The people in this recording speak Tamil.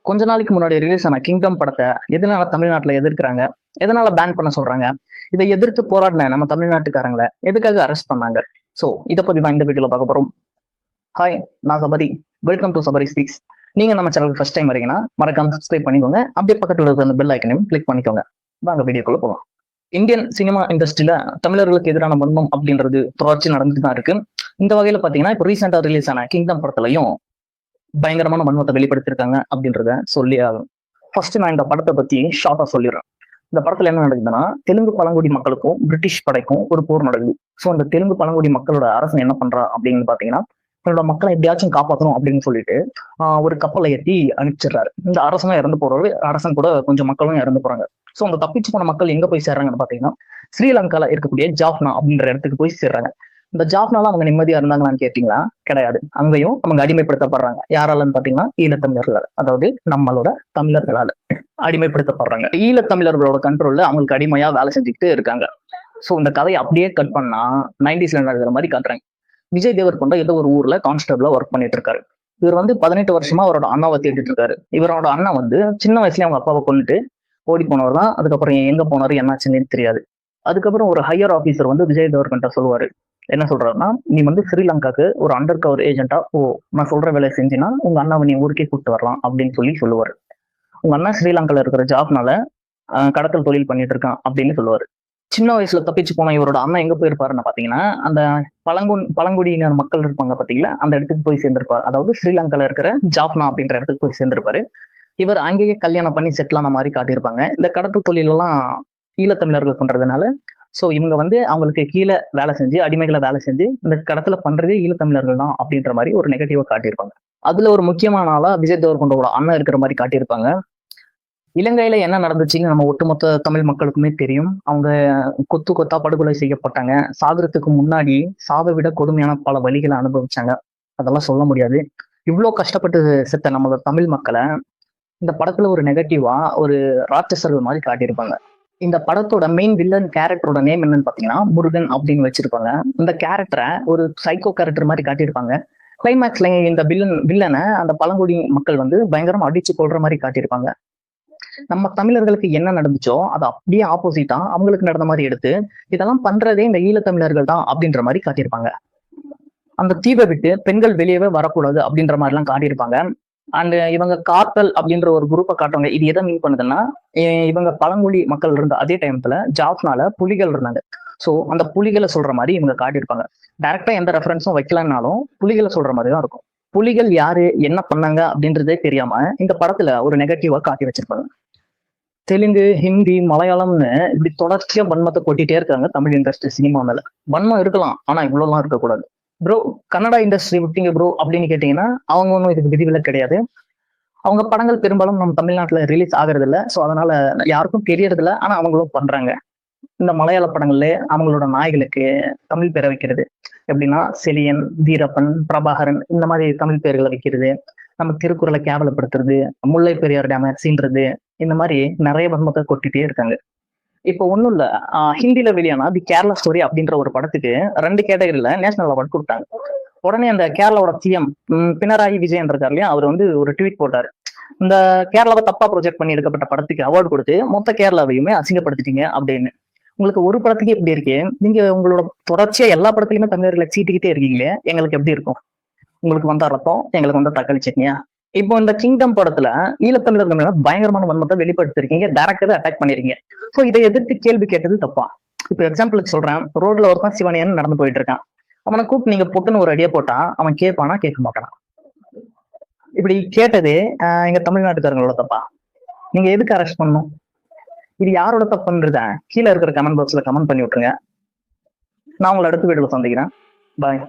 கொஞ்ச நாளைக்கு முன்னாடி ரிலீஸ் ஆன கிங்டம் படத்தை எதனால தமிழ்நாட்டுல எதிர்க்கிறாங்க, எதனால பேன் பண்ண சொல்றாங்க, இதை எதிர்த்து போராடின நம்ம தமிழ்நாட்டுக்காரங்களை எதுக்காக அரெஸ்ட் பண்ணாங்க? சோ இதை பத்தி தான் இந்த வீடியோல பார்க்க போறோம். ஹாய், நான் Sabari. Welcome to Sabari speaks. நீங்க நம்ம சேனலுக்கு ஃபர்ஸ்ட் டைம் வரீங்கன்னா மறக்காம சப்ஸ்கிரைப் பண்ணிக்கோங்க. அப்படியே பக்கத்துல இருக்க அந்த பெல் ஐக்கனையும் கிளிக் பண்ணிக்கோங்க. வாங்க வீடியோக்குள்ள போகலாம். இந்தியன் சினிமா இண்டஸ்ட்ரியில தமிழர்களுக்கு எதிரான வன்மம் அப்படின்றது தொடர்ச்சி நடந்துட்டு தான் இருக்கு. இந்த வகையில பாத்தீங்கன்னா இப்போ ரீசெண்டா ரிலீஸ் ஆன கிங்டம் படத்துலயும் பயங்கரமான வன்மத்தை வெளிப்படுத்திருக்காங்க அப்படின்றத சொல்லி ஆகும். ஃபர்ஸ்ட் நான் இந்த படத்தை பத்தி ஷார்ட்டா சொல்லிடுறேன். இந்த படத்துல என்ன நடக்குதுன்னா, தெலுங்கு பழங்குடி மக்களுக்கும் பிரிட்டிஷ் படைக்கும் ஒரு போர் நடக்குது. ஸோ இந்த தெலுங்கு பழங்குடி மக்களோட அரசன் என்ன பண்றா அப்படின்னு பாத்தீங்கன்னா, தன்னோட மக்களை எப்படியாச்சும் காப்பாற்றணும் அப்படின்னு சொல்லிட்டு ஒரு கப்பலை ஏற்றி அனுப்பிச்சிடுறாரு. இந்த அரசனும் இறந்து போறாரு, அரசன் கூட கொஞ்சம் மக்களும் இறந்து போறாங்க. ஸோ அந்த தப்பிச்சு போன மக்கள் எங்க போய் சேர்றாங்கன்னு பாத்தீங்கன்னா, ஸ்ரீலங்கால இருக்கக்கூடிய ஜாஃப்னா அப்படின்ற இடத்துக்கு போய் சேர்றாங்க. இந்த ஜாஃப்னால அவங்க நிம்மதியா இருந்தாங்களான்னு கேட்டீங்களா? கிடையாது. அங்கேயும் அவங்க அடிமைப்படுத்தப்படுறாங்க. யாராலன்னு பாத்தீங்கன்னா, ஈழத்தமிழர்களால், அதாவது நம்மளோட தமிழர்களால அடிமைப்படுத்தப்படுறாங்க. ஈழத்தமிழர்களோட கண்ட்ரோல்ல அவங்களுக்கு அடிமையா வேலை செஞ்சுக்கிட்டு இருக்காங்க. சோ இந்த கதையை அப்படியே கட் பண்ணா 90s நடக்கிற மாதிரி காட்டுறாங்க. விஜய் தேவர்கொண்டா ஏதோ ஒரு ஊர்ல கான்ஸ்டபிளா ஒர்க் பண்ணிட்டு இருக்காரு. இவர் 18 வருஷமா அவரோட அண்ணாவை தேடிட்டு இருக்காரு. இவரோட அண்ணன் சின்ன வயசுல அவங்க அப்பாவை கொண்டுட்டு ஓடி போனவர் தான். அதுக்கப்புறம் எங்க போனாரு என்னாச்சுன்னு தெரியாது. அதுக்கப்புறம் ஒரு ஹையர் ஆபீசர் விஜய் தேவர்கொண்டா சொல்லுவாரு. என்ன சொல்றாருன்னா, நீ ஸ்ரீலங்காக்கு ஒரு அண்டர் கவர் ஏஜென்ட்டா நான் சொல்ற வேலையை செஞ்சினா உங்க அண்ணாவை நீ ஊருக்கே கூப்பிட்டு வரலாம் அப்படின்னு சொல்லுவாரு. உங்க அண்ணன் ஸ்ரீலங்கால இருக்கிற ஜாப்னால கடத்தல் தொழில் பண்ணிட்டு இருக்கான் அப்படின்னு சொல்லுவாரு. சின்ன வயசுல தப்பிச்சு போன இவரோட அண்ணன் எங்க போயிருப்பாருன்னு பாத்தீங்கன்னா, அந்த பழங்குடியினர் மக்கள் இருப்பாங்க பாத்தீங்களா, அந்த இடத்துக்கு போய் சேர்ந்திருப்பாரு. அதாவது ஸ்ரீலங்கால இருக்கிற ஜாப்னா அப்படின்ற இடத்துக்கு போய் சேர்ந்திருப்பாரு. இவர் அங்கேயே கல்யாணம் பண்ணி செட்டில் ஆன மாதிரி காட்டியிருப்பாங்க. இந்த கடத்தல் தொழில் எல்லாம் ஈழத்தமிழர்கள் பண்றதுனால சோ இவங்க அவங்களுக்கு கீழே வேலை செஞ்சு, அடிமைகளை வேலை செஞ்சு இந்த கடத்தல பண்றதே ஈழத்தமிழர்கள் தான் அப்படின்ற மாதிரி ஒரு நெகட்டிவா காட்டியிருப்பாங்க. அதுல ஒரு முக்கியமான ஆளா விஜய் தேவர்கொண்டோட அண்ணன் இருக்கிற மாதிரி காட்டியிருப்பாங்க. இலங்கையில என்ன நடந்துச்சுன்னு நம்ம ஒட்டுமொத்த தமிழ் மக்களுக்குமே தெரியும். அவங்க கொத்து கொத்தா படுகொலை செய்யப்பட்டாங்க. சாகரத்துக்கு முன்னாடி சாவை விட கொடுமையான பல வழிகளை அனுபவிச்சாங்க. அதெல்லாம் சொல்ல முடியாது. இவ்வளவு கஷ்டப்பட்டு செத்த நம்மளோட தமிழ் மக்களை இந்த படத்துல ஒரு நெகட்டிவா ஒரு ராட்சசர்கள் மாதிரி காட்டியிருப்பாங்க. இந்த படத்தோட மெயின் வில்லன் கேரக்டரோட நேம் என்னன்னு பாத்தீங்கன்னா முருகன் அப்படின்னு வச்சிருப்பாங்க. இந்த கேரக்டரை ஒரு சைக்கோ கேரக்டர் மாதிரி காட்டியிருப்பாங்க. கிளைமேக்ஸ்ல இந்த வில்லனை அந்த பழங்குடி மக்கள் பயங்கரமா அடிச்சு கொள்ற மாதிரி காட்டியிருப்பாங்க. நம்ம தமிழர்களுக்கு என்ன நடந்துச்சோ அது அப்படியே ஆப்போசிட்டா அவங்களுக்கு நடந்த மாதிரி எடுத்து இதெல்லாம் பண்றதே இந்த ஈழத்தமிழர்கள் தான் அப்படின்ற மாதிரி காட்டியிருப்பாங்க. அந்த தீவை விட்டு பெண்கள் வெளியவே வரக்கூடாது அப்படின்ற மாதிரி எல்லாம் காட்டியிருப்பாங்க. அண்ட் இவங்க கார்டல் அப்படின்ற ஒரு குரூப்பை காட்டுவாங்க. இது எதை மீன் பண்ணுதுன்னா, இவங்க பழங்குடி மக்கள் இருந்த அதே டைம்ல ஜாப்னால புலிகள் இருந்தாங்க. சோ அந்த புலிகளை சொல்ற மாதிரி இவங்க காட்டியிருப்பாங்க. டைரக்டா எந்த ரெஃபரன்ஸும் வைக்கலன்னாலும் புலிகளை சொல்ற மாதிரி தான் இருக்கும். புலிகள் யாரு, என்ன பண்ணாங்க அப்படின்றதே தெரியாம இந்த படத்துல ஒரு நெகட்டிவா காட்டி வச்சிருப்பாங்க. தெலுங்கு, ஹிந்தி, மலையாளம்னு இப்படி தொடர்ச்சியா வன்மத்தை கொட்டிட்டே இருக்காங்க தமிழ் இண்டஸ்ட்ரி சினிமா மேல. வன்மம் இருக்கலாம், ஆனா இவ்வளவு எல்லாம் இருக்கக்கூடாது. ப்ரோ, கன்னடா இண்டஸ்ட்ரி விட்டீங்க ப்ரோ அப்படின்னு கேட்டீங்கன்னா அவங்க ஒன்றும் இதுக்கு விதிவிலக்கு கிடையாது. அவங்க படங்கள் பெரும்பாலும் நம்ம தமிழ்நாட்டுல ரிலீஸ் ஆகுறது இல்லை. ஸோ அதனால யாருக்கும் தெரியறது இல்லை. ஆனா அவங்களும் பண்றாங்க. இந்த மலையாள படங்கள்ல அவங்களோட நாய்களுக்கு தமிழ் பேரை வைக்கிறது. எப்படின்னா செலியன், வீரப்பன், பிரபாகரன் இந்த மாதிரி தமிழ் பேர்களை வைக்கிறது. நம்ம திருக்குறளை கேவலப்படுத்துறது, முல்லை பெரியார் டேம சீன்றது, இந்த மாதிரி நிறைய வன்மத்தை கொட்டிட்டே இருக்காங்க. இப்போ ஒண்ணும் இல்ல, ஹிந்தில வெளியான தி கேரளா ஸ்டோரி அப்படின்ற ஒரு படத்துக்கு 2 கேட்டகரியில நேஷனல் அவார்டு கொடுத்தாங்க. உடனே அந்த கேரளாவோட சிஎம் பினராயி விஜயன் இருக்காரு இல்லையா, அவர் ஒரு ட்வீட் போட்டாரு. இந்த கேரளாவை தப்பா ப்ரொஜெக்ட் பண்ணி எடுக்கப்பட்ட படத்துக்கு அவார்டு கொடுத்து மொத்த கேரளாவையுமே அசிங்கப்படுத்திட்டீங்க அப்படின்னு. உங்களுக்கு ஒரு படத்துக்கு எப்படி இருக்கு, நீங்க உங்களோட தொடர்ச்சியா எல்லா படத்துலயுமே தமிழர்களை சீட்டிக்கிட்டே இருக்கீங்களே, எங்களுக்கு எப்படி இருக்கும்? உங்களுக்கு வந்தா ரத்தம், எங்களுக்கு வந்தா தக்காளி சட்னியா? இப்போ இந்த கிங்டம் படத்துல ஈழத்தமிழர்கள் மேல பயங்கரமான வன்மத்தை வெளிப்படுத்திருக்கீங்க, டைரக்டரை அட்டாக் பண்ணிருக்கீங்க. ஸோ இதை எதிர்த்து கேள்வி கேட்டது தப்பா? இப்போ எக்ஸாம்பிளுக்கு சொல்றேன், ரோட்ல ஒருத்தன் சிவனியன் நடந்து போயிட்டு இருக்கான். அவனை கூப்பிட்டு நீங்க பொட்டுன்னு ஒரு அடியை போட்டா அவன் கேட்பானா, கேட்க மாட்டானா? இப்படி கேட்டது எங்க தமிழ்நாட்டுக்காரங்களோட தப்பா? நீங்க எதுக்கு அரெஸ்ட் பண்ணணும்? இது யாரோட தப்புன்றத கீழே இருக்கிற கமெண்ட் பாக்ஸ்ல கமெண்ட் பண்ணி விட்டுருங்க. நான் உங்களை அடுத்த வீடியோல சந்திக்கிறேன். பாய்.